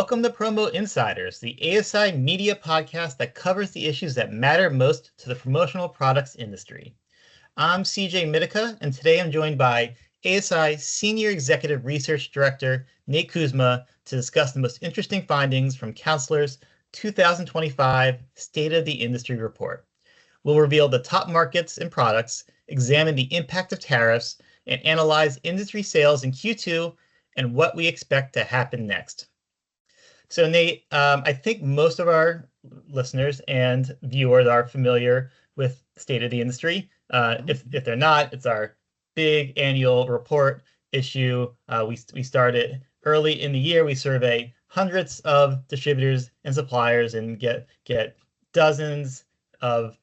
Welcome to Promo Insiders, the ASI Media podcast that covers the issues that matter most to the promotional products industry. I'm CJ Mitica, and today I'm joined by ASI Senior Executive Research Director Nate Kuzma to discuss the most interesting findings from Counselor's 2025 State of the Industry Report. We'll reveal the top markets and products, examine the impact of tariffs, and analyze industry sales in Q2 and what we expect to happen next. So Nate, I think most of our listeners and viewers are familiar with State of the Industry. If they're not, it's our big annual report issue. We started early in the year. We survey hundreds of distributors and suppliers and get dozens of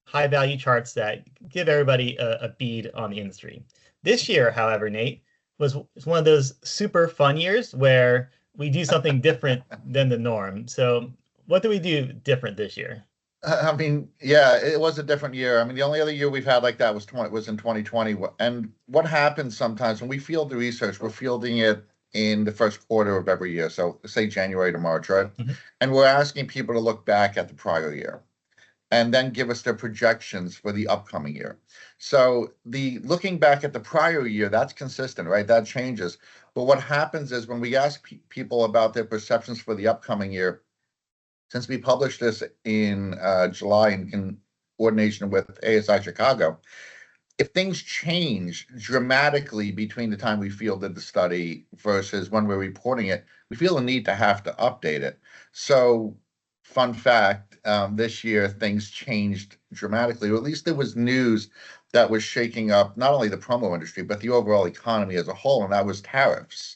high-value charts that give everybody a bead on the industry. This year, however, Nate, was one of those super fun years where we do something different than the norm. So what do we do different this year? Yeah, it was a different year. The only other year we've had like that was in 2020. And what happens sometimes when we field the research, we're fielding it in the first quarter of every year. So say January to March, right? Mm-hmm. And we're asking people to look back at the prior year and then give us their projections for the upcoming year. So the looking back at the prior year, that's consistent, right? That changes. But what happens is when we ask people about their perceptions for the upcoming year, since we published this in July in coordination with ASI Chicago, if things change dramatically between the time we fielded the study versus when we're reporting it, we feel a need to have to update it. So fun fact, this year things changed dramatically, or at least there was news that was shaking up not only the promo industry, but the overall economy as a whole, and that was tariffs.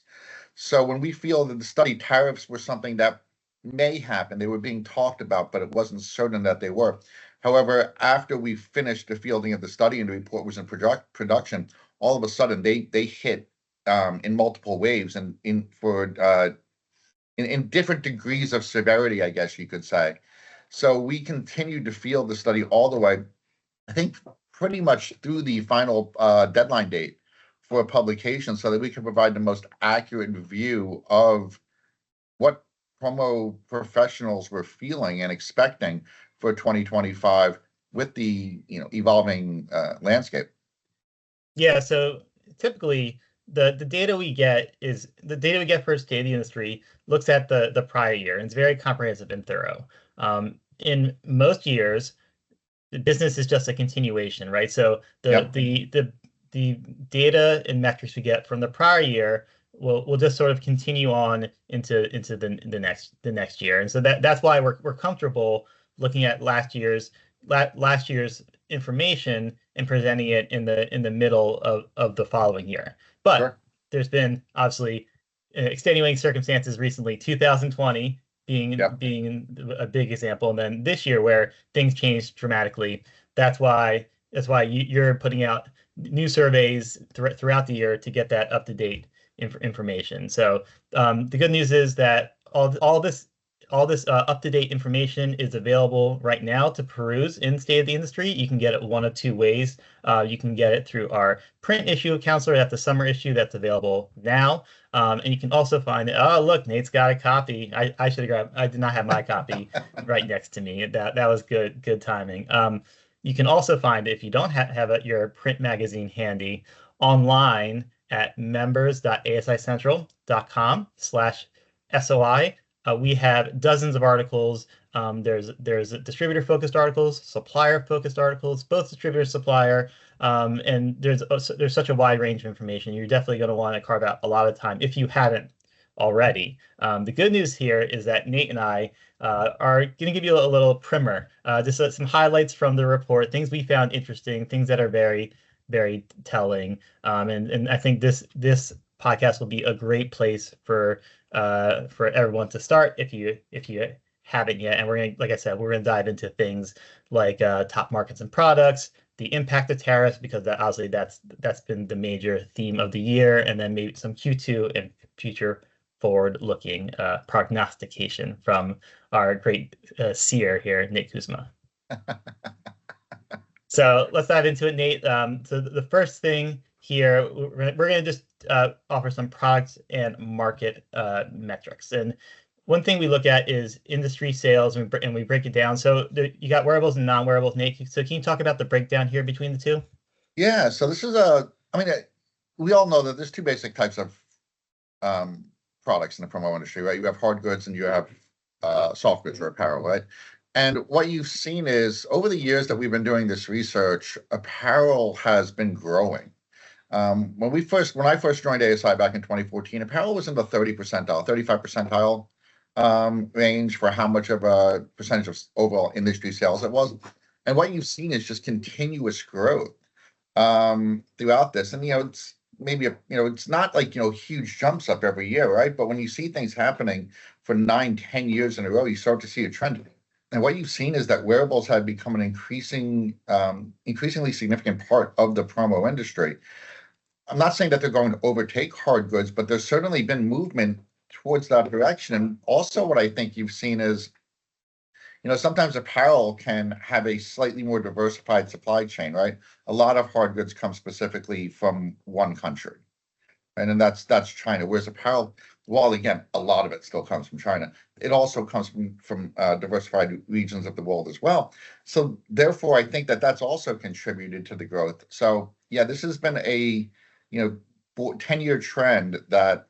So when we fielded the study, tariffs were something that may happen. They were being talked about, but it wasn't certain that they were. However, after we finished the fielding of the study and the report was in production, all of a sudden they hit in multiple waves and in different degrees of severity, I guess you could say. So we continued to field the study all the way, I think, pretty much through the final deadline date for publication, so that we can provide the most accurate view of what promo professionals were feeling and expecting for 2025 with the evolving landscape. Yeah, so typically the data we get for State of the Industry looks at the prior year, and it's very comprehensive and thorough. In most years, the business is just a continuation, right? So the data and metrics we get from the prior year will just sort of continue on into the next year, and so that's why we're comfortable looking at last year's information and presenting it in the middle of the following year. But sure, there's been obviously extenuating circumstances recently, 2020 being a big example, and then this year where things changed dramatically. That's why you're putting out new surveys throughout the year to get that up-to-date information. So the good news is that all this up-to-date information is available right now to peruse in State of the Industry. You can get it one of two ways. You can get it through our print issue of Counselor. That's the summer issue that's available now. And you can also find it. Oh, look, Nate's got a copy. I should have grabbed. I did not have my copy right next to me. That was good timing. You can also find it if you don't have your print magazine handy online at members.asicentral.com/SOI. We have dozens of articles. There's distributor-focused articles, supplier-focused articles, both distributor supplier, and there's such a wide range of information. You're definitely going to want to carve out a lot of time if you haven't already. The good news here is that Nate and I are going to give you a little primer, just some highlights from the report, things we found interesting, things that are very, very telling, and I think this podcast will be a great place for everyone to start if you haven't yet. And we're gonna, like I said, we're gonna dive into things like top markets and products, the impact of tariffs, because obviously that's been the major theme of the year, and then maybe some Q2 and future forward-looking prognostication from our great seer here, Nate Kuzma. So let's dive into it, Nate. So the first thing here, we're going to just offer some product and market metrics. And one thing we look at is industry sales, and we break it down. So you got wearables and non-wearables. Nate, so can you talk about the breakdown here between the two? Yeah, so this is I mean, we all know that there's two basic types of um, products in the promo industry, right? You have hard goods and you have soft goods or apparel, right? And what you've seen is over the years that we've been doing this research, apparel has been growing. When I first joined ASI back in 2014, apparel was in the 30 percentile, 35 percentile range for how much of a percentage of overall industry sales it was. And what you've seen is just continuous growth throughout this. And it's maybe it's not like huge jumps up every year, right? But when you see things happening for 9, 10 years in a row, you start to see a trend. And what you've seen is that wearables have become an increasingly significant part of the promo industry. I'm not saying that they're going to overtake hard goods, but there's certainly been movement towards that direction. And also what I think you've seen is, sometimes apparel can have a slightly more diversified supply chain, right? A lot of hard goods come specifically from one country, and then that's China. Whereas apparel, while again, a lot of it still comes from China, it also comes from diversified regions of the world as well. So therefore, I think that that's also contributed to the growth. So yeah, this has been a 10-year trend that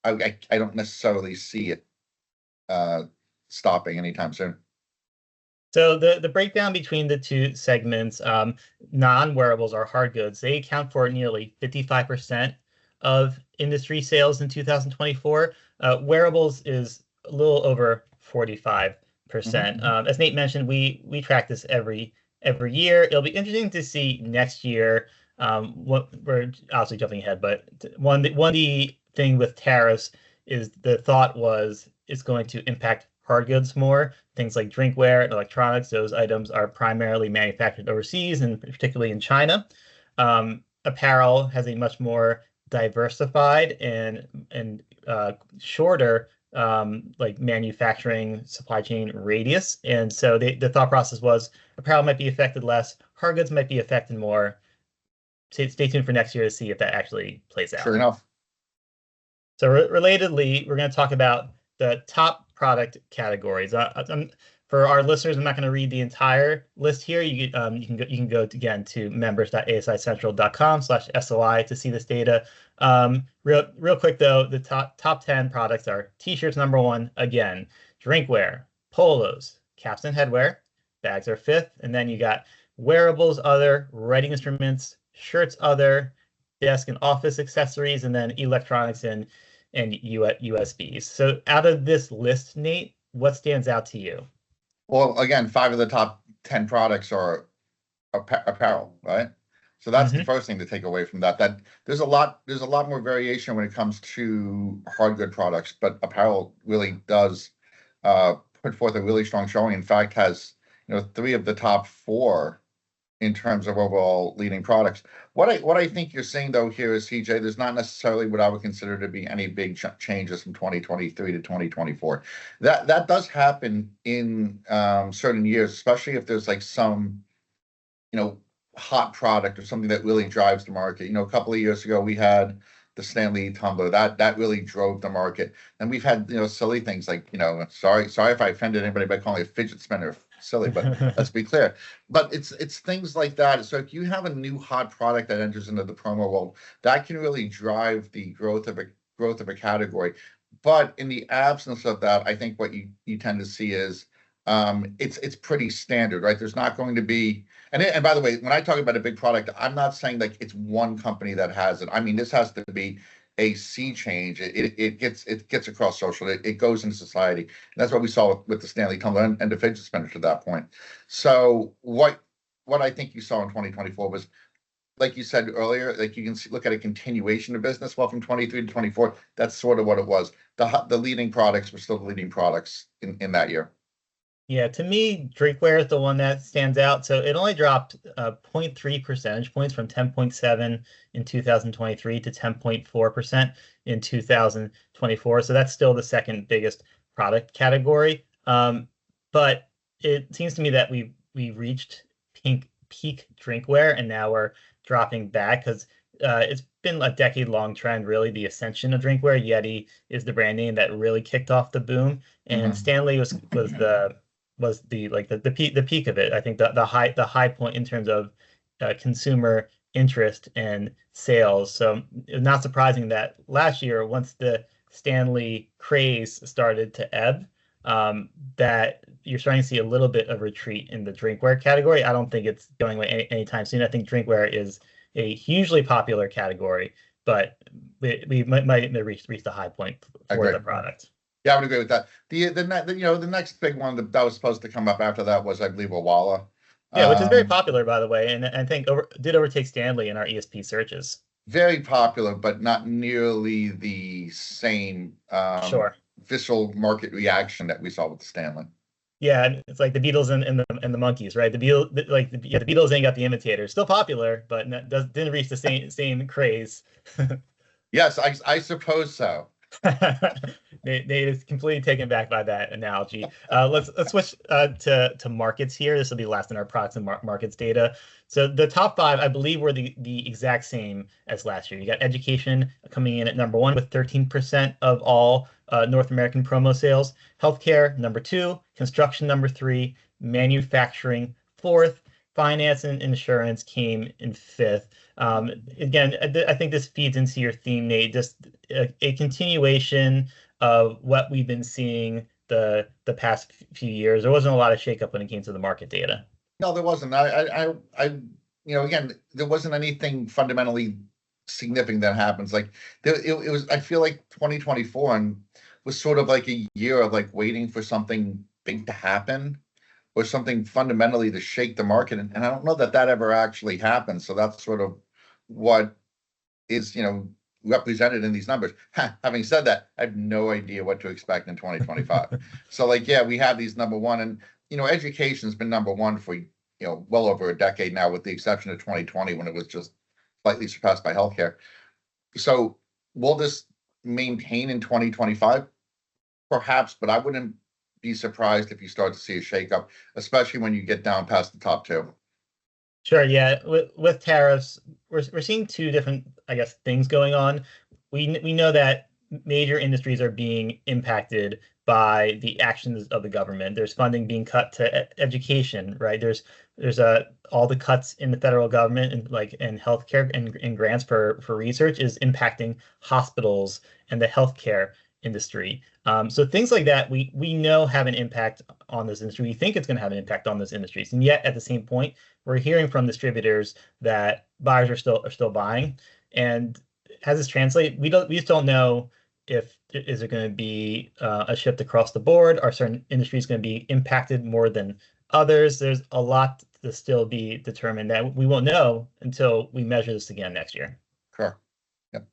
I don't necessarily see it stopping anytime soon. So the breakdown between the two segments, non-wearables are hard goods. They account for nearly 55% of industry sales in 2024. Wearables is a little over 45%. As Nate mentioned, we track this every year. It'll be interesting to see next year. What we're obviously jumping ahead, but one the thing with tariffs is the thought was it's going to impact hard goods more. Things like drinkware and electronics, those items are primarily manufactured overseas and particularly in China. Apparel has a much more diversified and shorter like manufacturing supply chain radius. And so the thought process was apparel might be affected less, hard goods might be affected more. Stay tuned for next year to see if that actually plays out. Sure enough. So relatedly, we're going to talk about the top product categories. For our listeners, I'm not going to read the entire list here. You can go again to members.asicentral.com/SOI to see this data. Real quick though, the top 10 products are t-shirts number 1, again, drinkware, polos, caps and headwear, bags are 5th, and then you got wearables, other, writing instruments, shirts, other, desk and office accessories, and then electronics and USBs. So out of this list, Nate, what stands out to you? Well, again, 5 of the top 10 products are apparel, right? So that's the first thing to take away from that. That there's a lot more variation when it comes to hard good products, but apparel really does put forth a really strong showing. In fact, has 3 of the top 4 in terms of overall leading products. What I think you're saying though here is, CJ, there's not necessarily what I would consider to be any big changes from 2023 to 2024. That does happen in certain years, especially if there's like some hot product or something that really drives the market. A couple of years ago we had the Stanley tumbler that really drove the market, and we've had silly things like sorry if I offended anybody by calling it a fidget spinner silly, but let's be clear. But it's things like that. So if you have a new hot product that enters into the promo world, that can really drive the growth of a category. But in the absence of that, I think what you tend to see is it's pretty standard, right? There's not going to be, and by the way, when I talk about a big product, I'm not saying like it's one company that has it. I mean, this has to be a sea change. It gets across social. It goes into society. And that's what we saw with the Stanley tumbler and the fidget spinner to that point. So what I think you saw in 2024 was, like you said earlier, like you can look at a continuation of business. Well, from 23 to 24, that's sort of what it was. The leading products were still the leading products in that year. Yeah, to me, drinkware is the one that stands out. So it only dropped 0.3 percentage points from 10.7 in 2023 to 10.4% in 2024. So that's still the second biggest product category. But it seems to me that we reached peak drinkware, and now we're dropping back because it's been a decade-long trend, really. The ascension of drinkware. Yeti is the brand name that really kicked off the boom, and Mhm. Stanley was the like the peak of it. I think the high point in terms of consumer interest and sales. So it's not surprising that last year, once the Stanley craze started to ebb, that you're starting to see a little bit of retreat in the drinkware category. I don't think it's going away anytime soon. I think drinkware is a hugely popular category, but we might reach the high point I for agree. the product. Yeah, I would agree with that. The next big one that was supposed to come up after that was, I believe, a Walla. Yeah, which is very Um, popular, by the way, and I think did overtake Stanley in our ESP searches. Very popular, but not nearly the same Sure. visceral market reaction that we saw with Stanley. Yeah, and it's like the Beatles and the Monkees, right? The Beatles ain't got the imitators. Still popular, but didn't reach the same craze. Yes, I suppose so. They is completely taken back by that analogy. Let's switch to markets here. This will be last in our products and markets data. So the top five, I believe, were the exact same as last year. You got education coming in at number one with 13% of all North American promo sales. Healthcare number two, construction number three, manufacturing fourth, finance and insurance came in fifth. Again, I think this feeds into your theme, Nate. Just a continuation of what we've been seeing the past few years. There wasn't a lot of shakeup when it came to the market data. No, there wasn't. Again, there wasn't anything fundamentally significant that happens. Like it was. I feel like 2024 and was sort of like a year of like waiting for something big to happen or something fundamentally to shake the market, and I don't know that that ever actually happened. So that's sort of what is represented in these numbers. Having said that, I have no idea what to expect in 2025. So like, yeah, we have these number one, and education's been number one for well over a decade now, with the exception of 2020 when it was just slightly surpassed by healthcare. So will this maintain in 2025? Perhaps, but I wouldn't be surprised if you start to see a shakeup, especially when you get down past the top two. Sure, yeah. With tariffs, we're seeing two different, I guess, things going on. We know that major industries are being impacted by the actions of the government. There's funding being cut to education, right? There's all the cuts in the federal government and healthcare and grants for research is impacting hospitals and the healthcare industry. So things like that we know have an impact on this industry. We think it's going to have an impact on those industries, and yet at the same point, we're hearing from distributors that buyers are still buying. And how does this translate? We just don't know if is it going to be a shift across the board? Are certain industries going to be impacted more than others? There's a lot to still be determined that we won't know until we measure this again next year. Sure. Yep.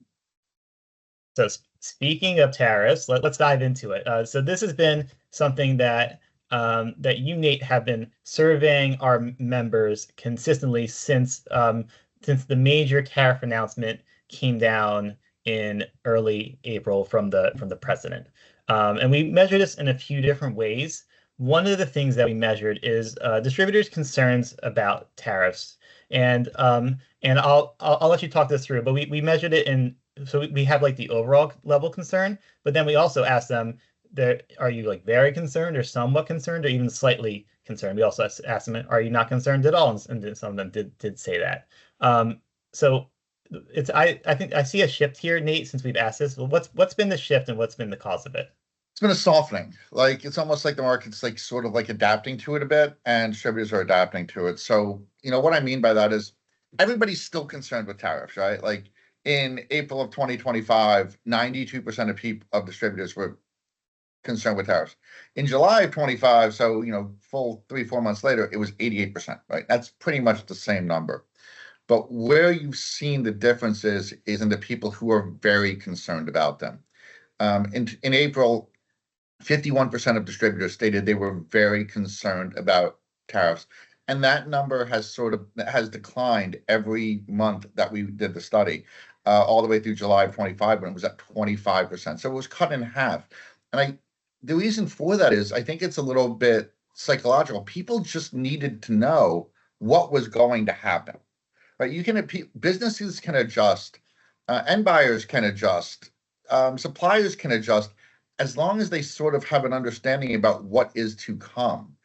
So speaking of tariffs, let's dive into it. So this has been something that you, Nate, have been surveying our members consistently since the major tariff announcement came down in early April from the president. And we measure this in a few different ways. One of the things that we measured is distributors' concerns about tariffs, and I'll let you talk this through. But we measured it in, so we have like the overall level concern, but then we also asked them, are you like very concerned or somewhat concerned or even slightly concerned? We also asked them, are you not concerned at all? And some of them did say that. So I think I see a shift here, Nate, since we've asked this. Well, what's been the shift and what's been the cause of it? It's been a softening. Like it's almost like the market's like sort of like adapting to it a bit, and distributors are adapting to it. So what I mean by that is everybody's still concerned with tariffs, right? Like in April of 2025, 92% of distributors were concerned with tariffs. In July of 25, so full 3-4 months later, it was 88%, right? That's pretty much the same number. But where you've seen the differences is in the people who are very concerned about them. In April, 51% of distributors stated they were very concerned about tariffs. And that number has declined every month that we did the study, all the way through July of 25, when it was at 25%. So it was cut in half. And the reason for that is I think it's a little bit psychological. People just needed to know what was going to happen. right? Businesses can adjust, end buyers can adjust, suppliers can adjust, as long as they sort of have an understanding about what is to come.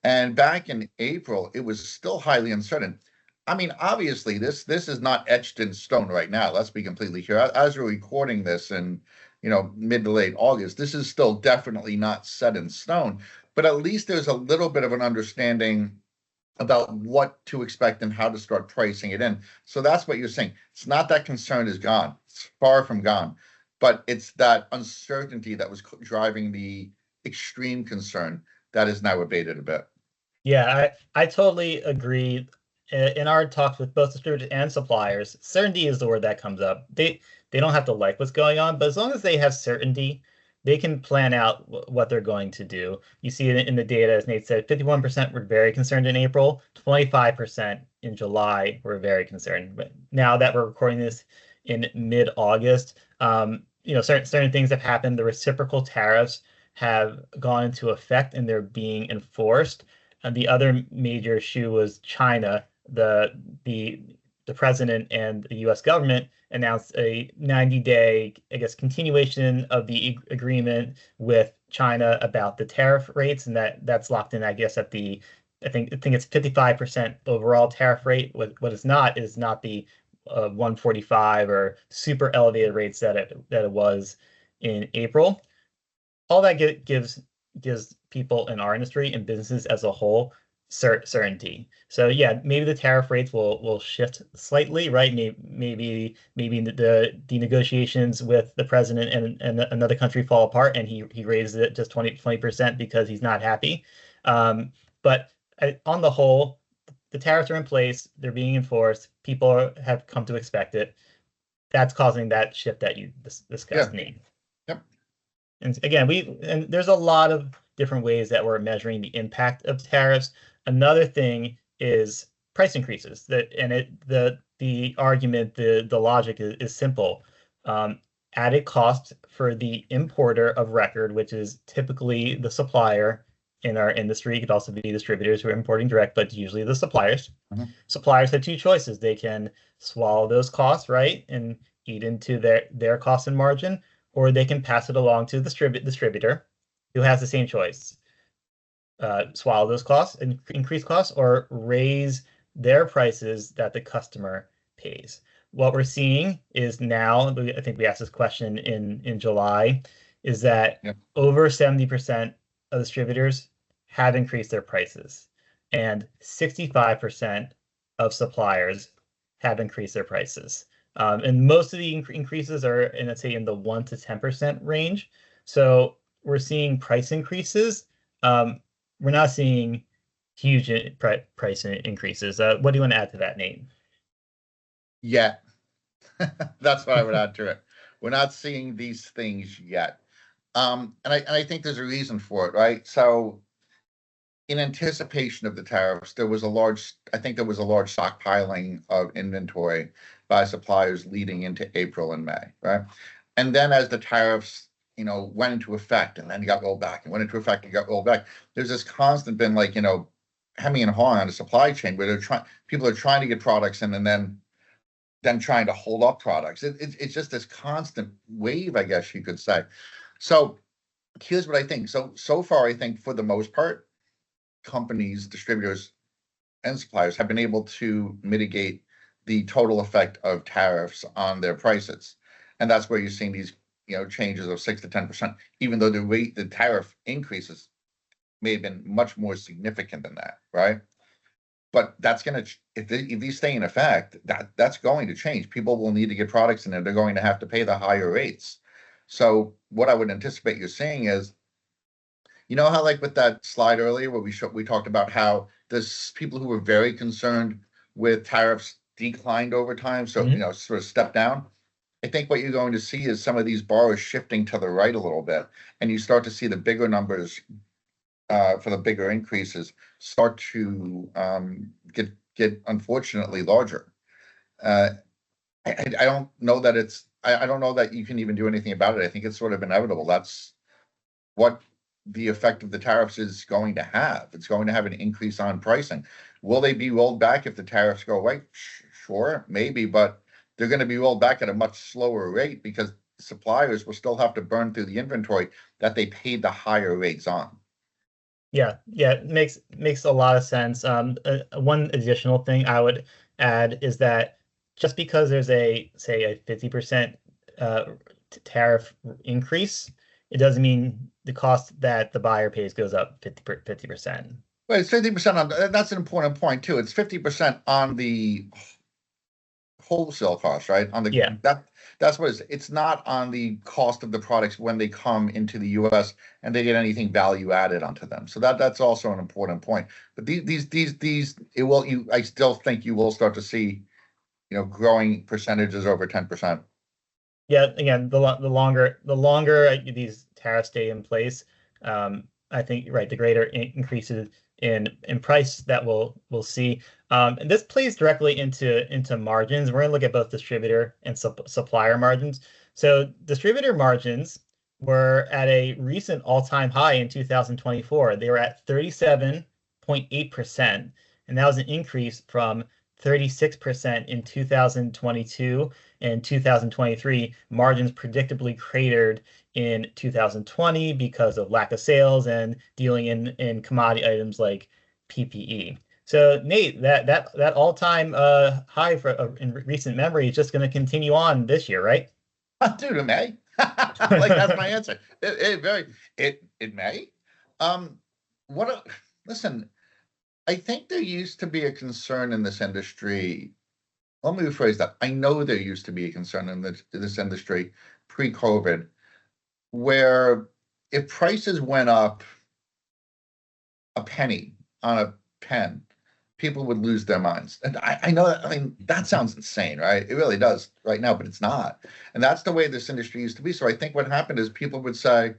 And back in April, it was still highly uncertain. I mean, obviously, this is not etched in stone right now. Let's be completely clear. As we're recording this in, mid to late August, this is still definitely not set in stone. But at least there's a little bit of an understanding about what to expect and how to start pricing it in. So that's what you're saying. It's not that concern is gone. It's far from gone, but it's that uncertainty that was driving the extreme concern that is now abated a bit. Yeah, I totally agree. In our talks with both distributors and suppliers, certainty is the word that comes up. They don't have to like what's going on, but as long as they have certainty, they can plan out what they're going to do. You see it in the data, as Nate said, 51% were very concerned in April, 25% in July were very concerned. But now that we're recording this in mid-August, certain things have happened. The reciprocal tariffs have gone into effect and they're being enforced. And the other major issue was China. The president and the U.S. government announced a 90-day, I guess, continuation of the agreement with China about the tariff rates, and that's locked in, I guess, at I think it's 55% overall tariff rate. What is not the 145 or super elevated rates that it was in April. All that gives people in our industry and businesses as a whole certainty. So yeah, maybe the tariff rates will shift slightly, right? Maybe the negotiations with the president and another country fall apart, and he raises it just 20% because he's not happy. But on the whole, the tariffs are in place, they're being enforced, people have come to expect it. That's causing that shift that you discussed, Nate. Yep. And again, there's a lot of different ways that we're measuring the impact of tariffs. Another thing is price increases. The argument, the logic is simple. Added cost for the importer of record, which is typically the supplier in our industry. It could also be distributors who are importing direct, but usually the suppliers. Mhm. Suppliers have two choices. They can swallow those costs, right, and eat into their cost and margin, or they can pass it along to the distributor who has the same choice. Swallow those costs and increase costs, or raise their prices that the customer pays. What we're seeing is now, I think we asked this question in July, is that Yep. over 70% of distributors have increased their prices, and 65% of suppliers have increased their prices. And most of the increases are, let's say, in the 1 to 10% range. So we're seeing price increases. We're not seeing huge price increases. What do you want to add to that, Nate? Yeah, that's what I would add to it. We're not seeing these things yet. And I think there's a reason for it, right? So in anticipation of the tariffs, there was a large stockpiling of inventory by suppliers leading into April and May, right? And then as the tariffs, went into effect and then got rolled back and went into effect and got rolled back, there's this constant been like, hemming and hawing on the supply chain where people are trying to get products in and then trying to hold up products. It's just this constant wave, I guess you could say. So here's what I think. So far, I think for the most part, companies, distributors, and suppliers have been able to mitigate the total effect of tariffs on their prices. And that's where you're seeing these, changes of 6 to 10%, even though the tariff increases may have been much more significant than that, right? But that's going to, if these stay in effect, that's going to change. People will need to get products in there. They're going to have to pay the higher rates. So what I would anticipate you're saying is, how like with that slide earlier where we talked about how there's people who were very concerned with tariffs declined over time, so sort of step down. I think what you're going to see is some of these bars shifting to the right a little bit, and you start to see the bigger numbers for the bigger increases start to get unfortunately larger. I don't know that I don't know that you can even do anything about it. I think it's sort of inevitable. That's what the effect of the tariffs is going to have. It's going to have an increase on pricing. Will they be rolled back if the tariffs go away? Sure, maybe, but they're going to be rolled back at a much slower rate because suppliers will still have to burn through the inventory that they paid the higher rates on. Yeah, yeah, it makes a lot of sense. One additional thing I would add is that just because there's a say a 50% tariff increase, it doesn't mean the cost that the buyer pays goes up 50%. But it's 50% on, that's an important point too. It's 50% on the wholesale cost, right? On the Yeah. that's what it's not on the cost of the products when they come into the US and they get anything value added onto them. So that's also an important point. But these it will you I still think you will start to see, growing percentages over 10%. Yeah, again, the longer these tariffs stay in place, I think right, the greater increases in price that we'll see. And this plays directly into margins. We're going to look at both distributor and supplier margins. So distributor margins were at a recent all-time high in 2024. They were at 37.8%, and that was an increase from 36% in 2022 and 2023. Margins predictably cratered in 2020 because of lack of sales and dealing in commodity items like PPE. So Nate, that all-time high for in recent memory is just going to continue on this year, right? Dude, it may. Like that's my answer. It may. Um, listen, I think there used to be a concern in this industry. Let me rephrase that. I know there used to be a concern in this industry pre-COVID, where if prices went up a penny on a pen, people would lose their minds. And I know that, I mean, that sounds insane, right? It really does right now, but it's not. And that's the way this industry used to be. So I think what happened is people would say,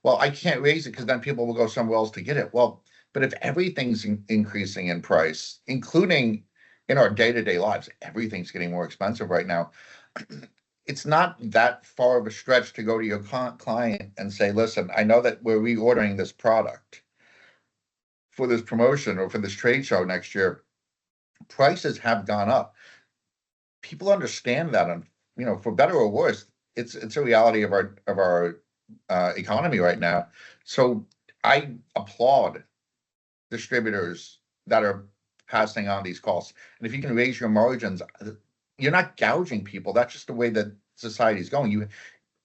well, I can't raise it because then people will go somewhere else to get it. Well, but if everything's increasing in price, including in our day-to-day lives, everything's getting more expensive right now. It's not that far of a stretch to go to your client and say, listen, I know that we're reordering this product for this promotion or for this trade show next year. Prices have gone up. People understand that, and for better or worse, it's a reality of our economy right now. So I applaud distributors that are passing on these costs. And if you can raise your margins, you're not gouging people. That's just the way that society is going.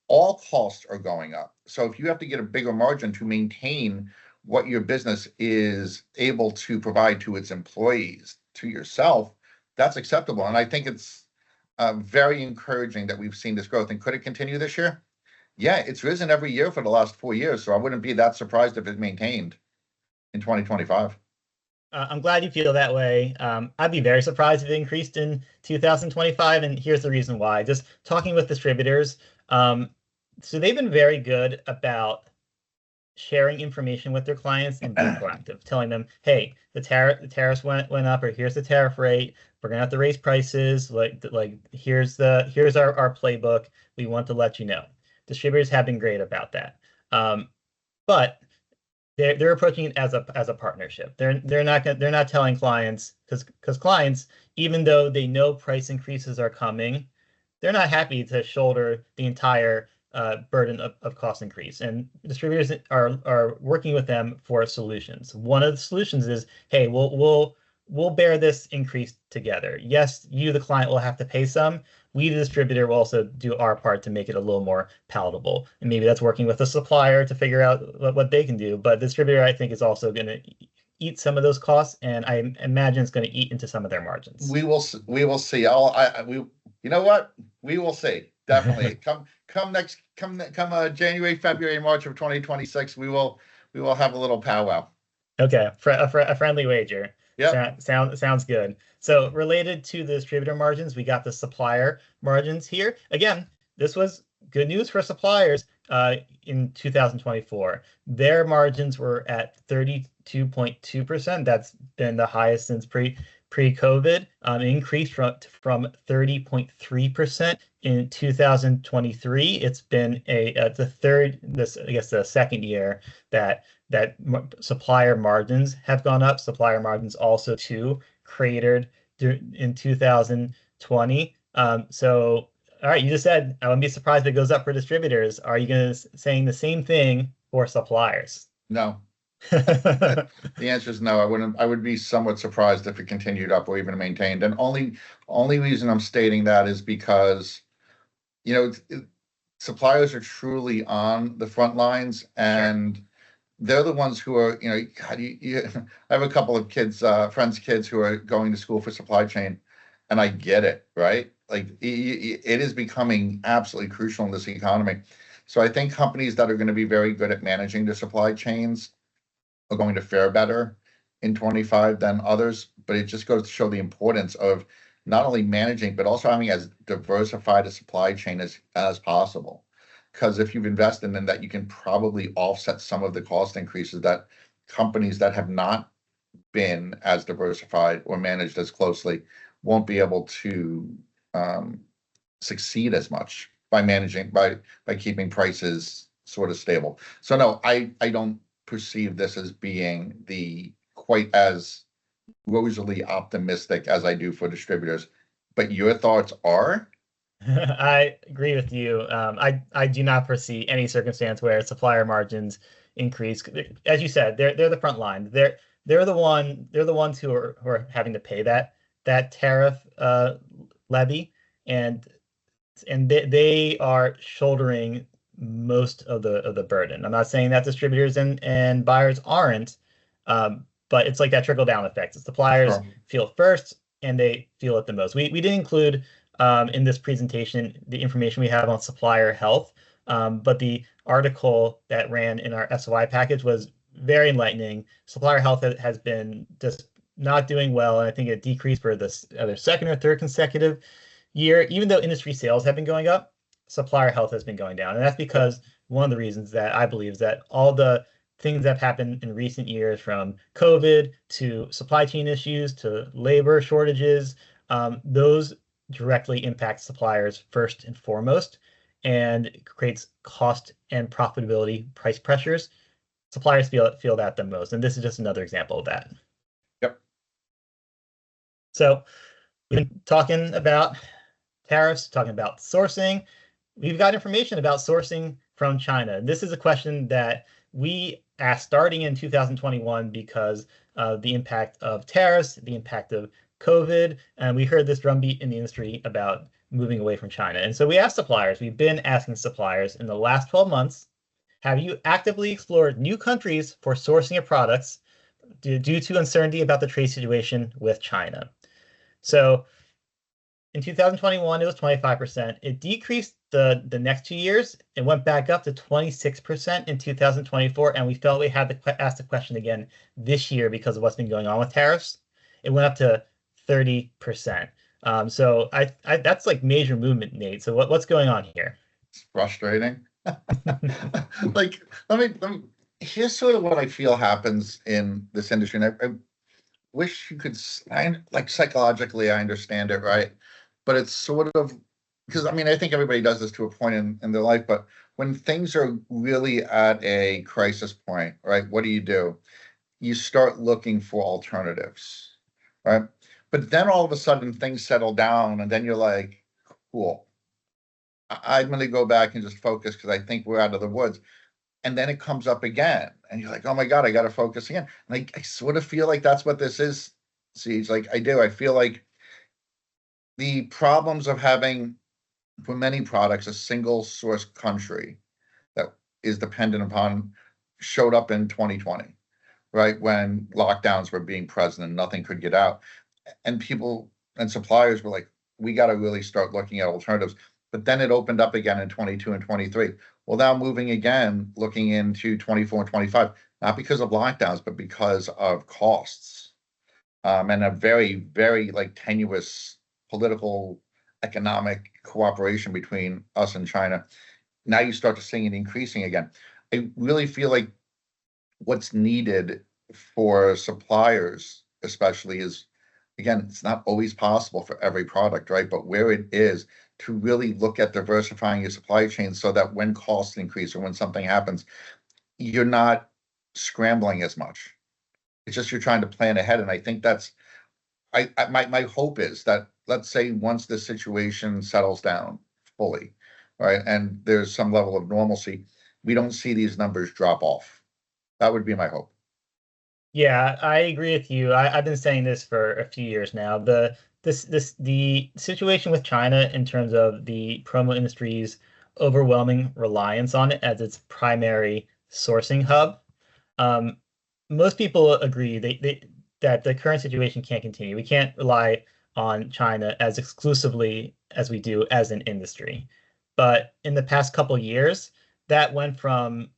All costs are going up. So if you have to get a bigger margin to maintain what your business is able to provide to its employees, to yourself, that's acceptable. And I think it's very encouraging that we've seen this growth. And could it continue this year? Yeah, it's risen every year for the last 4 years. So I wouldn't be that surprised if it maintained in 2025. I'm glad you feel that way. I'd be very surprised if it increased in 2025, and here's the reason why. Just talking with distributors, so they've been very good about sharing information with their clients and being proactive, telling them, "Hey, the tariffs went up, or here's the tariff rate. We're gonna have to raise prices. Like here's our playbook. We want to let you know." Distributors have been great about that, but they're approaching it as a partnership. They're not telling clients because clients, even though they know price increases are coming, they're not happy to shoulder the entire burden of cost increase. And distributors are working with them for solutions. One of the solutions is, hey, we'll bear this increase together. Yes, you, the client, will have to pay some. We, the distributor, will also do our part to make it a little more palatable. And maybe that's working with the supplier to figure out what they can do. But the distributor, I think, is also going to eat some of those costs, and I imagine it's going to eat into some of their margins. We will see. You know what? We will see. Definitely. Come January, February, March of 2026, we will have a little powwow. Okay, a friendly wager. Yeah. Sounds good. So related to the distributor margins, we got the supplier margins here. Again, this was good news for suppliers in 2024. Their margins were at 32.2%. That's been the highest since pre-COVID, increased from 30.3% in 2023. It's been the second year that supplier margins have gone up. Supplier margins also too cratered in 2020. So, all right, you just said I wouldn't be surprised if it goes up for distributors. Are you going to saying the same thing for suppliers? No. The answer is no. I wouldn't. I would be somewhat surprised if it continued up or even maintained. And only reason I'm stating that is because, you know, suppliers are truly on the front lines, and they're the ones who are, how do I have a couple of kids, friends' kids who are going to school for supply chain, and I get it, right? Like it is becoming absolutely crucial in this economy. So I think companies that are going to be very good at managing their supply chains are going to fare better in 25 than others. But it just goes to show the importance of not only managing, but also having as diversified a supply chain as possible. Because if you've invested in that, you can probably offset some of the cost increases that companies that have not been as diversified or managed as closely won't be able to succeed as much by managing by keeping prices sort of stable. So no, I don't perceive this as being the quite as rosily optimistic as I do for distributors. But your thoughts are? I agree with you. I do not foresee any circumstance where supplier margins increase. As you said, they're the front line. They're the ones who are having to pay that tariff levy, and they are shouldering most of the burden. I'm not saying that distributors and buyers aren't, but it's like that trickle down effect. The suppliers Sure. feel it first, and they feel it the most. We did include in this presentation the information we have on supplier health, but the article that ran in our SOI package was very enlightening. Supplier health has been just not doing well, and I think it decreased for this other second or third consecutive year. Even though industry sales have been going up, supplier health has been going down, and that's Yep. because one of the reasons that I believe is that all the things that have happened in recent years, from COVID to supply chain issues to labor shortages, those directly impact suppliers first and foremost, and creates cost and profitability price pressures. Suppliers feel that the most, and this is just another example of that. Yep. So we've been talking about tariffs, talking about sourcing. We've got information about sourcing from China. This is a question that we asked starting in 2021 because of the impact of tariffs, the impact of COVID, and we heard this drumbeat in the industry about moving away from China. And so we asked suppliers, we've been asking suppliers in the last 12 months, have you actively explored new countries for sourcing your products due to uncertainty about the trade situation with China? So in 2021, it was 25%. It decreased the next 2 years. It went back up to 26% in 2024, and we felt we had to ask the question again this year because of what's been going on with tariffs. It went up to 30%. So that's like major movement, Nate. So what's going on here? It's frustrating. Like, here's sort of what I feel happens in this industry. And I wish you could, like psychologically, I understand it, right? But it's sort of, because I mean, I think everybody does this to a point in their life, but when things are really at a crisis point, right, what do? You start looking for alternatives, right? But then all of a sudden things settle down, and then you're like, cool, I'm going to go back and just focus because I think we're out of the woods. And then it comes up again, and you're like, oh my God, I got to focus again. And I sort of feel like that's what this is, Siege. Like I do. I feel like the problems of having, for many products, a single source country that is dependent upon showed up in 2020, right? When lockdowns were being present and nothing could get out. And people and suppliers were like, we got to really start looking at alternatives. But then it opened up again in 22 and 23. Well, now moving again, looking into 24 and 25, not because of lockdowns, but because of costs, and a very, very like tenuous political, economic cooperation between us and China. Now you start to see it increasing again. I really feel like what's needed for suppliers, especially, is, again, it's not always possible for every product, right? But where it is, to really look at diversifying your supply chain so that when costs increase or when something happens, you're not scrambling as much. It's just you're trying to plan ahead. And I think that's my hope is that, let's say, once the situation settles down fully, right, and there's some level of normalcy, we don't see these numbers drop off. That would be my hope. Yeah, I agree with you. I've been saying this for a few years now. The situation with China in terms of the promo industry's overwhelming reliance on it as its primary sourcing hub. Um, Most people agree that the current situation can't continue. We can't rely on China as exclusively as we do as an industry. But in the past couple years, that went from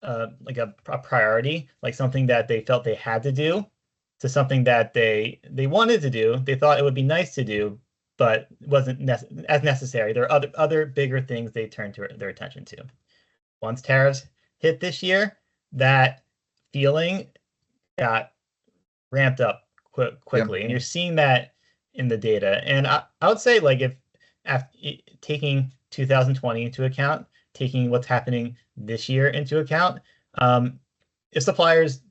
like a priority, like something that they felt they had to do, to something that they wanted to do. They thought it would be nice to do, but wasn't as necessary. There are other bigger things they turned their attention to. Once tariffs hit this year, that feeling got ramped up Yep. quickly, and you're seeing that in the data. And I would say, like, if after taking 2020 into account, taking what's happening this year into account, if suppliers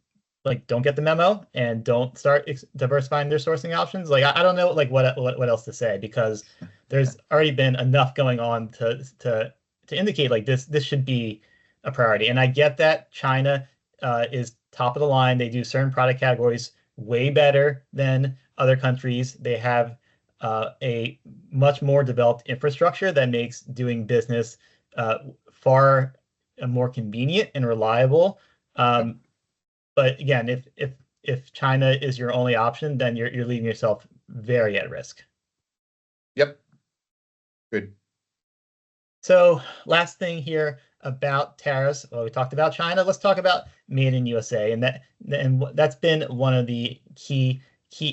like don't get the memo and don't start diversifying their sourcing options, like I don't know like what else to say, because there's already been enough going on to indicate like this should be a priority. And I get that China is top of the line. They do certain product categories way better than other countries. They have a much more developed infrastructure that makes doing business far more convenient and reliable. Yep. But again, if China is your only option, then you're leaving yourself very at risk. Yep. Good. So last thing here about tariffs. Well, we talked about China. Let's talk about Made in USA, and that's been one of the key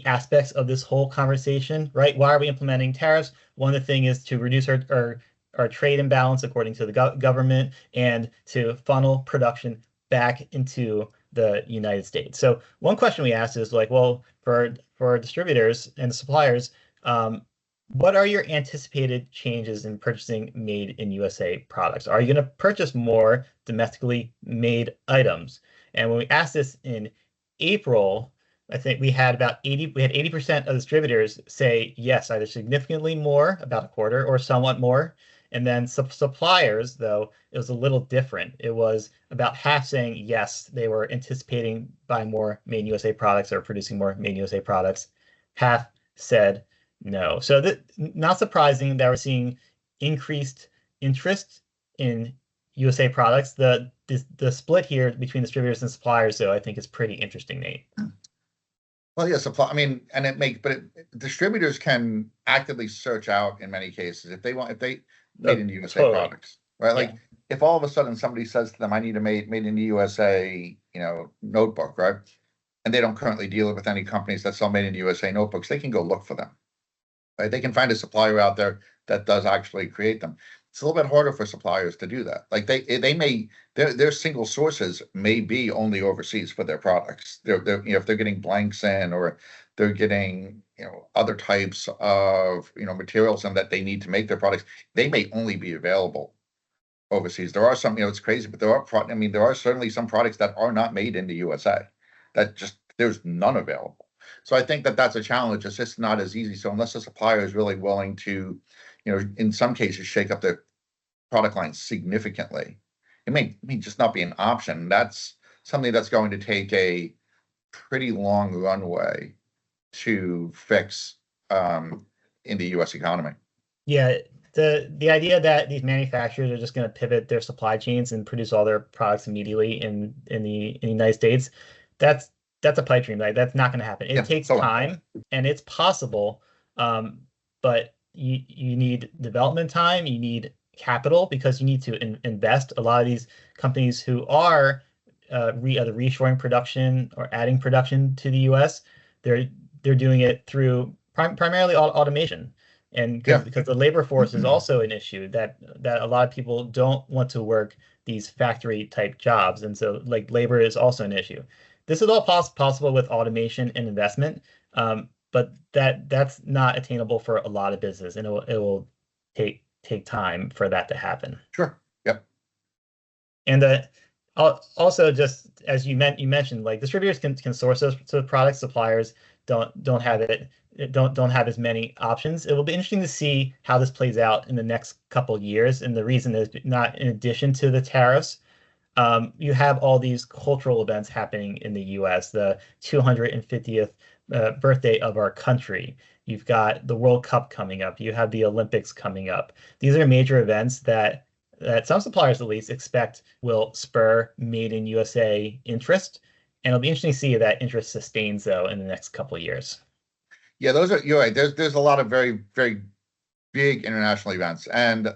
aspects of this whole conversation, right? Why are we implementing tariffs? One of the things is to reduce our trade imbalance according to the government, and to funnel production back into the United States. So one question we asked is like, well, for distributors and suppliers, what are your anticipated changes in purchasing made in USA products? Are you going to purchase more domestically made items? And when we asked this in April, I think we had 80% of distributors say yes, either significantly more, about a quarter, or somewhat more. And then suppliers, though, it was a little different. It was about half saying yes, they were anticipating buying more made in USA products or producing more made in USA products. Half said no. So not surprising that we're seeing increased interest in USA products. The split here between distributors and suppliers, though, I think is pretty interesting, Nate. Well, yeah, supply. I mean, and distributors can actively search out in many cases if they made in USA Totally. products, right? Like if all of a sudden somebody says to them, "I need a made in the USA, notebook," right? And they don't currently deal with any companies that sell made in the USA notebooks, they can go look for them. Right? They can find a supplier out there that does actually create them. It's a little bit harder for suppliers to do that. Like their single sources may be only overseas for their products. If they're getting blanks in, or they're getting other types of materials and that they need to make their products, they may only be available overseas. There are some, it's crazy, but there are certainly some products that are not made in the USA that just there's none available. So I think that that's a challenge. It's just not as easy. So unless the supplier is really willing to, in some cases, shake up their product line significantly, it may just not be an option. That's something that's going to take a pretty long runway to fix in the U.S. economy. Yeah, the idea that these manufacturers are just going to pivot their supply chains and produce all their products immediately in the United States, that's a pipe dream. Like that's not going to happen. It takes time, and it's possible, but you need development time. You need capital, because you need to invest. A lot of these companies who are either reshoring production or adding production to the U.S., they're doing it through primarily automation. And because the labor force is also an issue, that a lot of people don't want to work these factory type jobs, and so like labor is also an issue. This is all possible with automation and investment, but that's not attainable for a lot of business, and it will take time for that to happen. Sure. Yep. And also, just as you mentioned, like distributors can source those products, suppliers don't have it don't have as many options. It will be interesting to see how this plays out in the next couple of years. And the reason is not in addition to the tariffs, you have all these cultural events happening in the US, the 250th birthday of our country. You've got the World Cup coming up. You have the Olympics coming up. These are major events that some suppliers at least expect will spur made in USA interest. And it'll be interesting to see if that interest sustains though in the next couple of years. Yeah, you're right. There's a lot of very, very big international events. And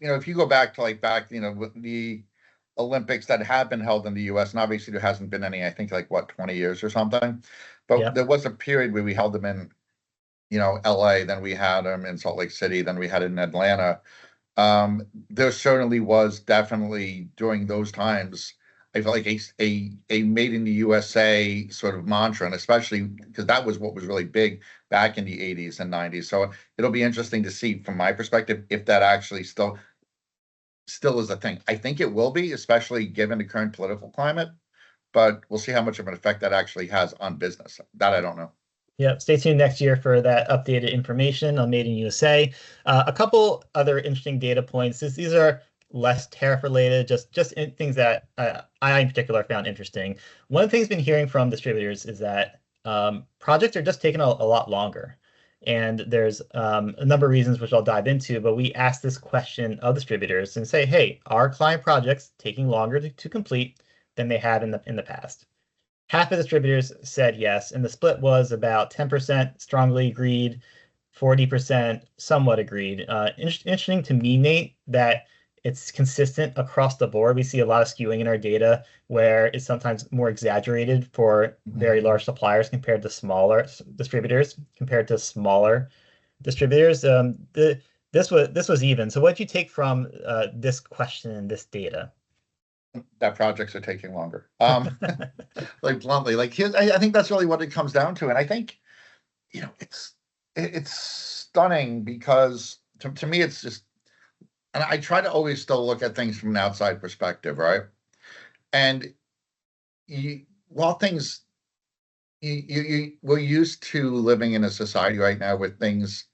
if you go back to the Olympics that have been held in the US, and obviously there hasn't been any, I think 20 years or something. But there was a period where we held them in, LA, then we had them in Salt Lake City, then we had it in Atlanta. There certainly was definitely during those times, I feel like a made in the USA sort of mantra, and especially because that was what was really big back in the 80s and 90s. So it'll be interesting to see from my perspective if that actually still is a thing. I think it will be, especially given the current political climate, but we'll see how much of an effect that actually has on business. That I don't know. Yeah, stay tuned next year for that updated information on Made in USA. A couple other interesting data points. These are less tariff related, just things that I in particular found interesting. One of the things I've been hearing from distributors is that projects are just taking a lot longer. And there's a number of reasons which I'll dive into, but we asked this question of distributors and say, hey, are client projects taking longer to complete than they have in the past? Half of distributors said yes, and the split was about 10% strongly agreed, 40% somewhat agreed. Interesting to me, Nate, that it's consistent across the board. We see a lot of skewing in our data where it's sometimes more exaggerated for very large suppliers compared to smaller distributors, this was even. So what did you take from this question and this data? That projects are taking longer. Bluntly, I think that's really what it comes down to. And I think, it's stunning because to me, it's just, and I try to always still look at things from an outside perspective, right? And while things, we're used to living in a society right now where things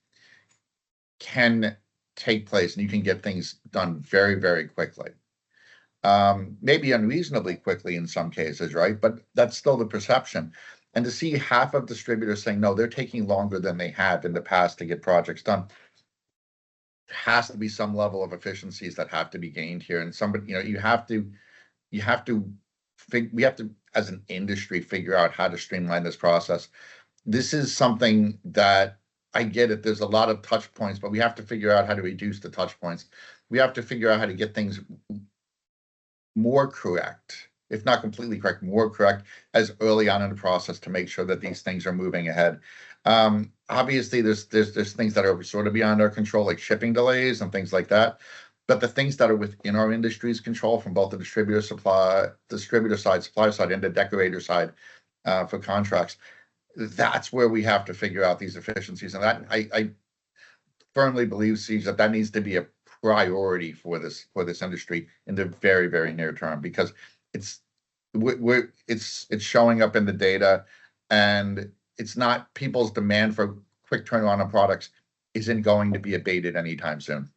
can take place and you can get things done very, very quickly. Maybe unreasonably quickly in some cases, right? But that's still the perception. And to see half of distributors saying, no, they're taking longer than they have in the past to get projects done, has to be some level of efficiencies that have to be gained here. And somebody, we have to, as an industry, figure out how to streamline this process. This is something that I get it. There's a lot of touch points, but we have to figure out how to reduce the touch points. We have to figure out how to get things more correct, if not completely correct, more correct as early on in the process to make sure that these things are moving ahead. Obviously, there's things that are sort of beyond our control, like shipping delays and things like that. But the things that are within our industry's control, from both the distributor side, supplier side, and the decorator side for contracts, that's where we have to figure out these efficiencies. And that I firmly believe, Siege, that needs to be a priority for this industry in the very, very near term, because it's showing up in the data, and it's not, people's demand for quick turnaround on products isn't going to be abated anytime soon.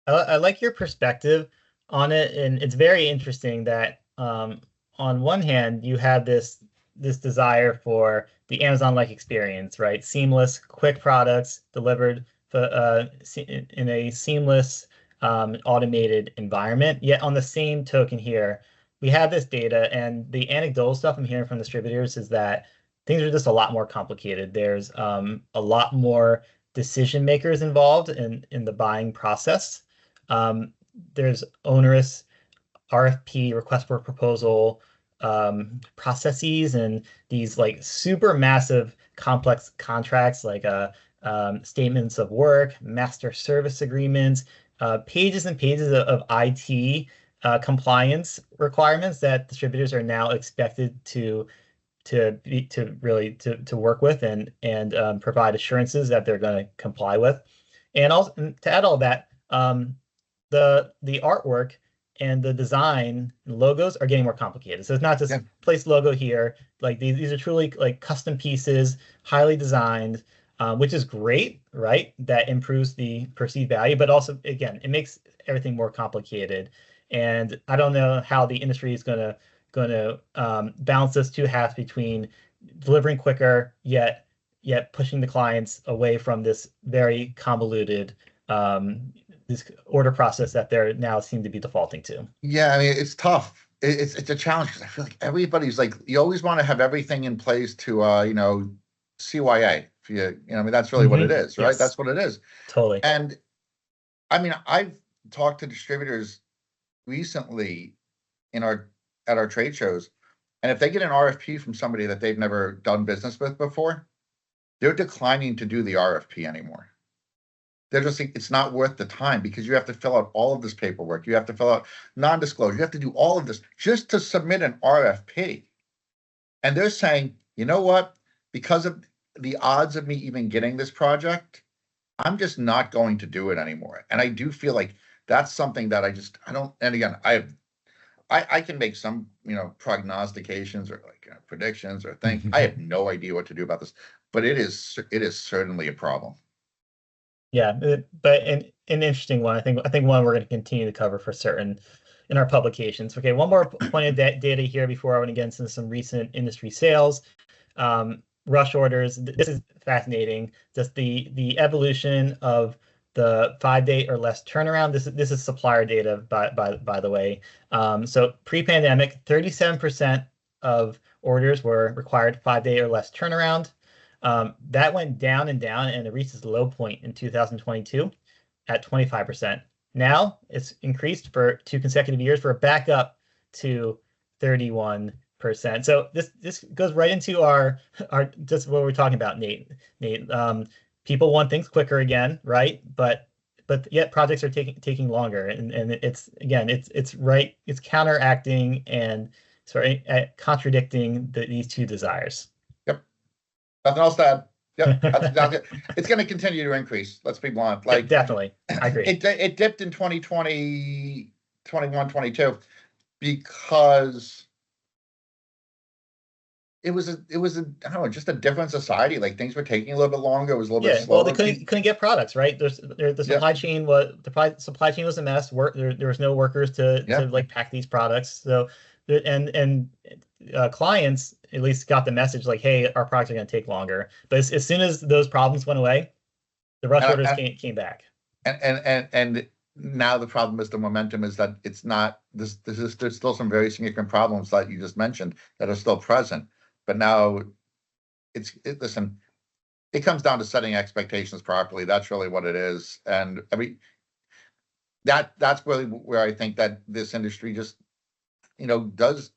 I like your perspective on it, and it's very interesting that on one hand you have this desire for the Amazon-like experience, right? Seamless, quick products delivered in a seamless, automated environment. Yet on the same token here, we have this data, and the anecdotal stuff I'm hearing from distributors is that things are just a lot more complicated. There's a lot more decision makers involved in the buying process. There's onerous RFP, request for proposal, processes, and these super massive complex contracts like statements of work, master service agreements, pages and pages of IT compliance requirements that distributors are now expected to really work with and provide assurances that they're going to comply with. And also, to add all that, the artwork and the design and logos are getting more complicated. So it's not just place logo here. Like these are truly like custom pieces, highly designed, which is great, right? That improves the perceived value, but also again, it makes everything more complicated. And I don't know how the industry is gonna balance those two halves between delivering quicker, yet pushing the clients away from this very convoluted this order process that they're now seem to be defaulting to. Yeah, I mean, it's tough. It's a challenge because I feel like everybody's like, you always want to have everything in place to CYA. If I mean, that's really what it is, right? Yes. That's what it is. Totally. And I mean, I've talked to distributors recently at our trade shows, and if they get an RFP from somebody that they've never done business with before, they're declining to do the RFP anymore. They're just saying it's not worth the time because you have to fill out all of this paperwork. You have to fill out non-disclosure. You have to do all of this just to submit an RFP. And they're saying, you know what? Because of the odds of me even getting this project, I'm just not going to do it anymore. And I do feel like that's something that I don't, and again, I can make some, prognostications or like predictions or things. I have no idea what to do about this, but it is certainly a problem. Yeah, but an interesting one. I think one we're going to continue to cover for certain in our publications. Okay, one more point of data here before I want to get into some recent industry sales. Rush orders. This is fascinating. Just the evolution of the 5-day or less turnaround. This is supplier data, by the way. So pre-pandemic, 37% of orders were required 5-day or less turnaround. That went down and down, and it reached its low point in 2022 at 25%. Now it's increased for 2 consecutive years. We're back up to 31%. So this goes right into our just what we're talking about, Nate. People want things quicker again, right? But yet projects are taking longer, and it's counteracting and contradicting these two desires. Yep. Nothing else to add. Yep. It's going to continue to increase. Let's be blunt. Like definitely, I agree. It dipped in 2020, 21, 22 because it was I don't know, just a different society. Like things were taking a little bit longer. It was a little bit slower. Well, they couldn't get products, right? The supply chain was a mess. There was no workers to like pack these products. So and clients at least got the message like, hey, our products are going to take longer. But as soon as those problems went away, the rush orders came back. And now the problem is the momentum is that it's not there's still some very significant problems that you just mentioned that are still present. But now listen, it comes down to setting expectations properly. That's really what it is. And I mean, that's really where I think that this industry just,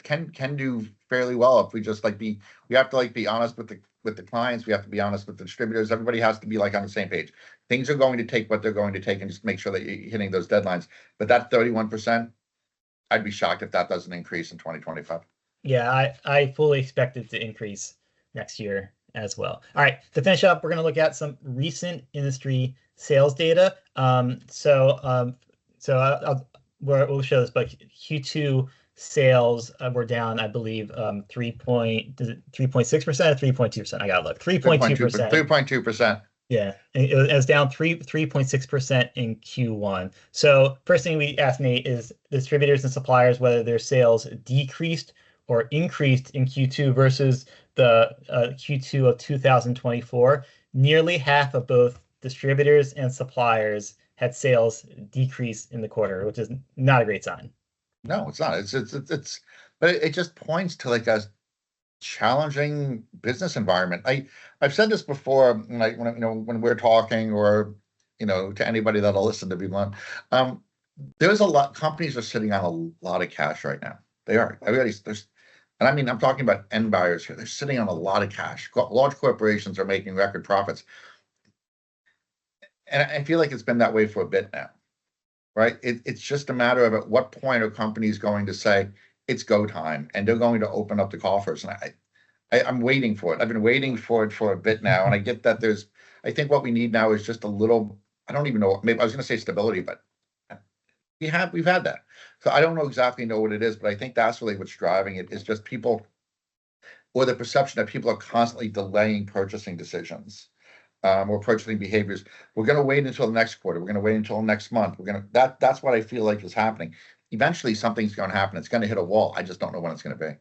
can do fairly well if we just we have to be honest with the clients. We have to be honest with the distributors. Everybody has to be on the same page. Things are going to take what they're going to take and just make sure that you're hitting those deadlines. But that 31%, I'd be shocked if that doesn't increase in 2025. Yeah, I fully expect it to increase next year as well. All right, to finish up, we're going to look at some recent industry sales data. So we'll show this, but Q2 sales were down, I believe, 3.6% or 3.2%. I gotta look. 3.2%. 3.2%. Yeah, it was down 3.6% in Q1. So first thing we asked Nate is distributors and suppliers whether their sales decreased or increased in Q2 versus the Q2 of 2024. Nearly half of both distributors and suppliers had sales decrease in the quarter, which is not a great sign. No, it's not. But it just points to a challenging business environment. I've said this before, when we're talking, or to anybody that'll listen to people. There's a lot. Companies are sitting on a lot of cash right now. They are. And I mean, I'm talking about end buyers here. They're sitting on a lot of cash. Large corporations are making record profits, and I feel like it's been that way for a bit now. Right? It's just a matter of at what point are companies going to say it's go time, and they're going to open up the coffers. And I'm waiting for it. I've been waiting for it for a bit now, and I get that I think what we need now is just a little. I don't even know. Maybe I was going to say stability, but we've had that. So I don't know what it is, but I think that's really what's driving it is just people, or the perception that people are constantly delaying purchasing decisions, or purchasing behaviors. We're going to wait until the next quarter. We're going to wait until next month. That's what I feel like is happening. Eventually, something's going to happen. It's going to hit a wall. I just don't know when it's going to be.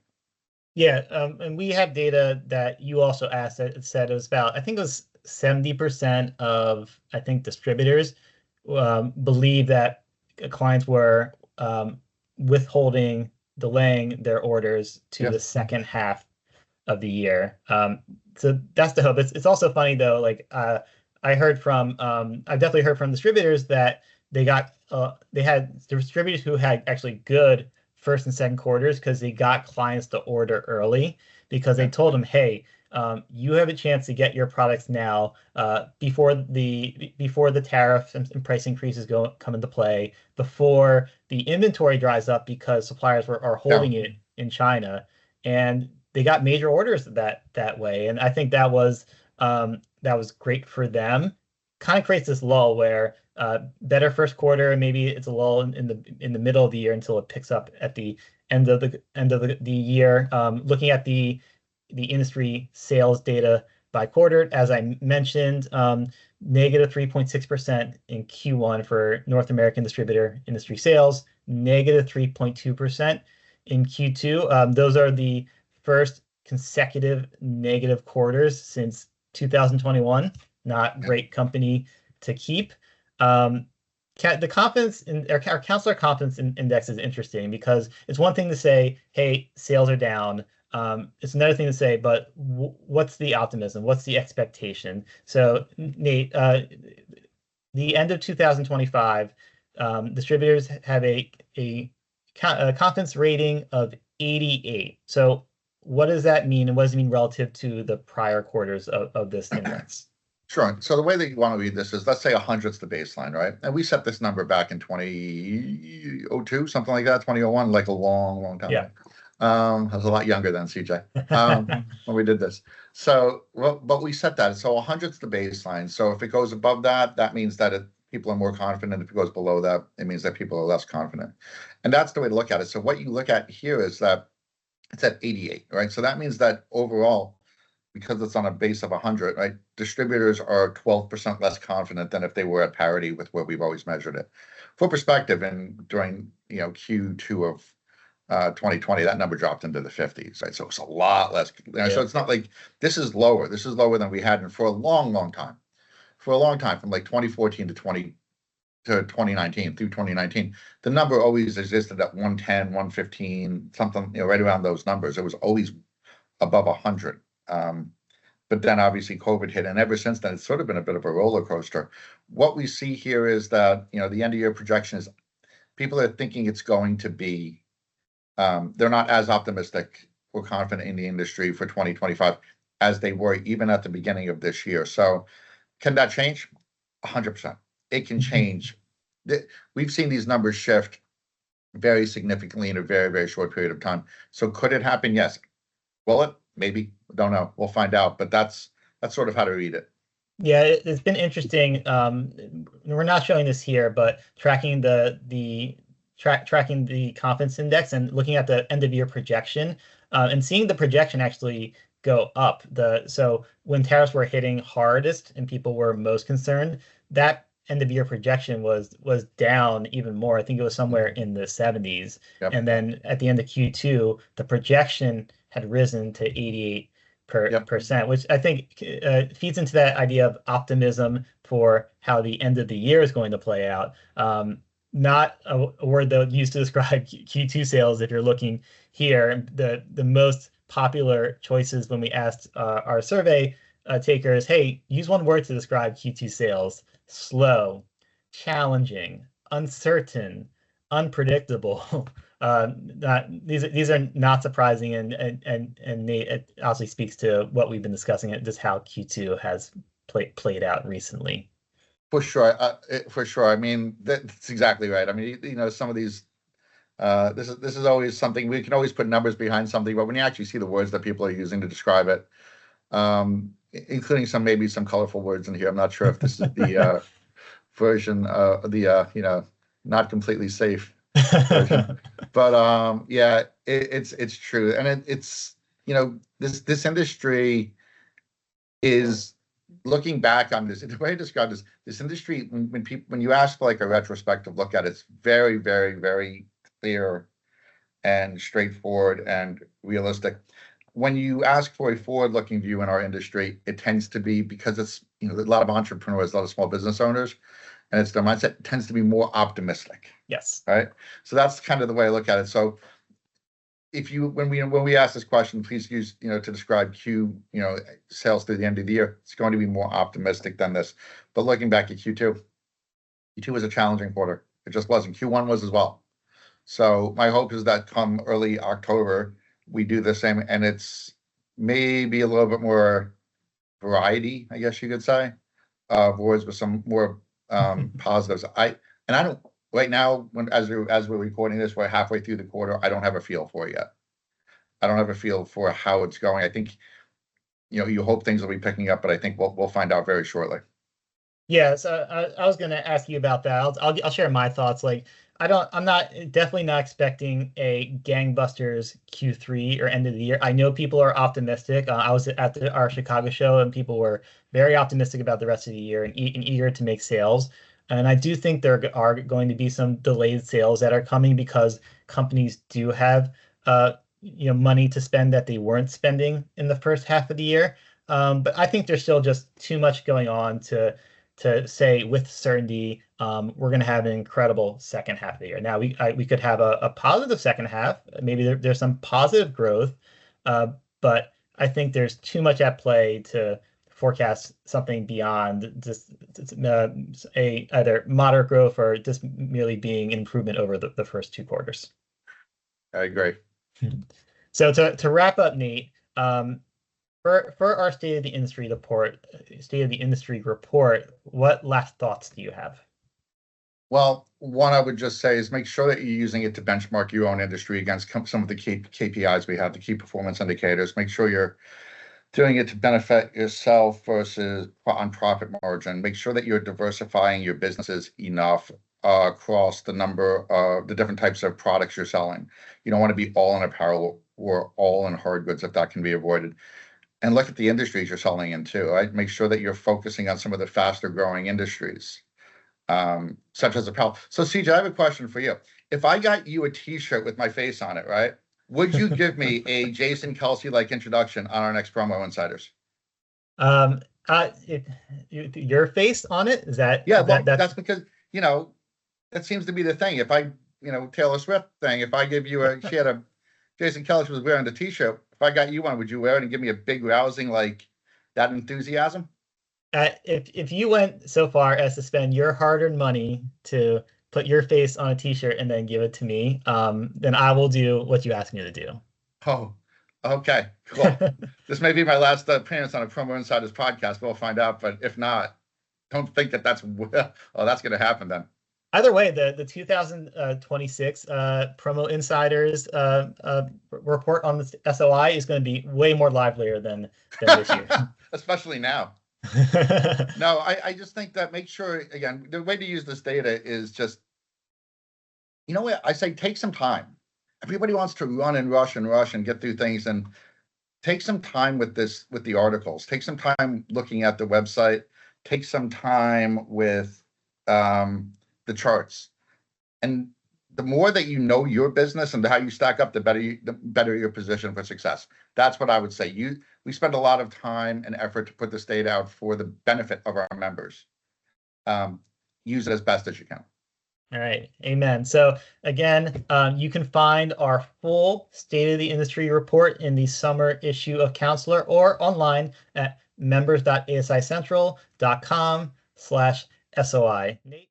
Yeah, and we have data that you also asked that it said it was about, I think it was 70% of, I think, distributors believe that clients were withholding, delaying their orders to the second half of the year. So that's the hope. It's also funny though, like I heard from I've definitely heard from distributors that they had distributors who had actually good first and second quarters because they got clients to order early because they told them, hey, you have a chance to get your products now before the tariff and price increases come into play, before the inventory dries up because suppliers are holding it in China, and they got major orders that way. And I think that was great for them. Kind of creates this lull where better first quarter, and maybe it's a lull in the middle of the year until it picks up at the end of the year. Looking at the industry sales data by quarter, as I mentioned, negative 3.6% in Q1 for North American distributor industry sales, negative 3.2% in Q2. Those are the first consecutive negative quarters since 2021. Not great company to keep. The confidence in our counselor confidence index is interesting because it's one thing to say, hey, sales are down. It's another thing to say, but what's the optimism? What's the expectation? So, Nate, the end of 2025, distributors have a confidence rating of 88. So what does that mean, and what does it mean relative to the prior quarters of this index? Sure. So the way that you want to read this is, let's say 100 is the baseline, right? And we set this number back in 2002, something like that, 2001, like a long time ago. I was a lot younger than CJ when we did this. So, but we set that. So 100 is the baseline. So if it goes above that, that means that people are more confident. If it goes below that, it means that people are less confident. And that's the way to look at it. So what you look at here is that it's at 88, right? So that means that overall, because it's on a base of 100, right? Distributors are 12% less confident than if they were at parity with where we've always measured it. For perspective, during Q2 of 2020, that number dropped into the 50s, right? So it's a lot less. So it's not like this is lower. This is lower than we had for a long time. For a long time, from like 2014 to 2019, through 2019, the number always existed at 110, 115, something, right around those numbers. It was always above 100. But then obviously COVID hit, and ever since then, it's sort of been a bit of a roller coaster. What we see here is that, the end of year projection is people are thinking it's going to be, they're not as optimistic or confident in the industry for 2025 as they were even at the beginning of this year. So can that change? 100%. It can change. We've seen these numbers shift very significantly in a very, very short period of time. So could it happen? Yes. Will it? Maybe. Don't know. We'll find out. But that's sort of how to read it. Yeah, it's been interesting. We're not showing this here, but tracking the confidence index and looking at the end of year projection, and seeing the projection actually go up. So when tariffs were hitting hardest and people were most concerned, that end of year projection was down even more. I think it was somewhere in the 70s. Yep. And then at the end of Q2, the projection had risen to 88%, which I think feeds into that idea of optimism for how the end of the year is going to play out. Not a word that used to describe Q2 sales. If you're looking here, the most popular choices when we asked our survey takers, hey, use one word to describe Q2 sales: slow, challenging, uncertain, unpredictable. These are not surprising, and Nate, it obviously speaks to what we've been discussing, it just how Q2 has played out recently. For sure, for sure. I mean, that's exactly right. I mean, some of these, this is always something we can always put numbers behind something, but when you actually see the words that people are using to describe it, including some colorful words in here, I'm not sure if this is the version, not completely safe version. But yeah, it's true, and it's this industry is looking back on this. The way I describe this industry, when you ask for like a retrospective look at it, it's very, very, very clear and straightforward and realistic. When you ask for a forward-looking view in our industry, it tends to be, because it's a lot of entrepreneurs, a lot of small business owners, and it's their mindset, it tends to be more optimistic. Yes. Right. So that's kind of the way I look at it. So if you when we ask this question, please use to describe sales through the end of the year, it's going to be more optimistic than this. But looking back at Q2 was a challenging quarter. It just wasn't. Q1 was as well. So my hope is that come early October, we do the same, and it's maybe a little bit more variety, I guess you could say, of words with some more positives. I don't right now, as we're recording this, we're halfway through the quarter. I don't have a feel for it yet. I don't have a feel for how it's going. I think you hope things will be picking up, but I think we'll find out very shortly. Yeah, so I was going to ask you about that. I'll share my thoughts. Like, I'm definitely not expecting a gangbusters Q3 or end of the year. I know people are optimistic. I was at our Chicago show, and people were very optimistic about the rest of the year and eager to make sales. And I do think there are going to be some delayed sales that are coming because companies do have money to spend that they weren't spending in the first half of the year. But I think there's still just too much going on to say with certainty we're going to have an incredible second half of the year. Now we could have a positive second half. Maybe there's some positive growth, but I think there's too much at play to forecast something beyond just a either moderate growth or just merely being an improvement over the first two quarters. I agree. So to wrap up, Nate, for our state of the industry report, what last thoughts do you have? Well, one I would just say is make sure that you're using it to benchmark your own industry against some of the KPIs we have, the key performance indicators. Make sure you're doing it to benefit yourself versus on profit margin. Make sure that you're diversifying your businesses enough across the different types of products you're selling. You don't want to be all in apparel or all in hard goods if that can be avoided. And look at the industries you're selling into, right? Make sure that you're focusing on some of the faster growing industries, such as apparel. So CJ, I have a question for you. If I got you a t-shirt with my face on it, right? Would you give me a Jason Kelce-like introduction on our next Promo Insiders? Your face on it? Is that? Yeah, that's because, that seems to be the thing. If I, Taylor Swift thing, if I give you she had a, Jason Kelce was wearing the t-shirt. If I got you one, would you wear it and give me a big rousing, like that enthusiasm? If you went so far as to spend your hard-earned money to put your face on a t-shirt and then give it to me, then I will do what you asked me to do. Oh, okay, cool. This may be my last appearance on a Promo Insiders podcast. We'll find out, but if not, don't think that's going to happen then. Either way, the 2026 Promo Insiders report on the SOI is going to be way more livelier than this year. Especially now. No, I just think that make sure, again, the way to use this data is just, what I say, take some time. Everybody wants to run and rush and get through things, and take some time with the articles. Take some time looking at the website. Take some time with the charts. And the more that you know your business and how you stack up, the better your position for success. That's what I would say. We spend a lot of time and effort to put this data out for the benefit of our members. Use it as best as you can. All right. Amen. So again, you can find our full State of the Industry report in the summer issue of Counselor or online at members.asicentral.com/SOI. Nate?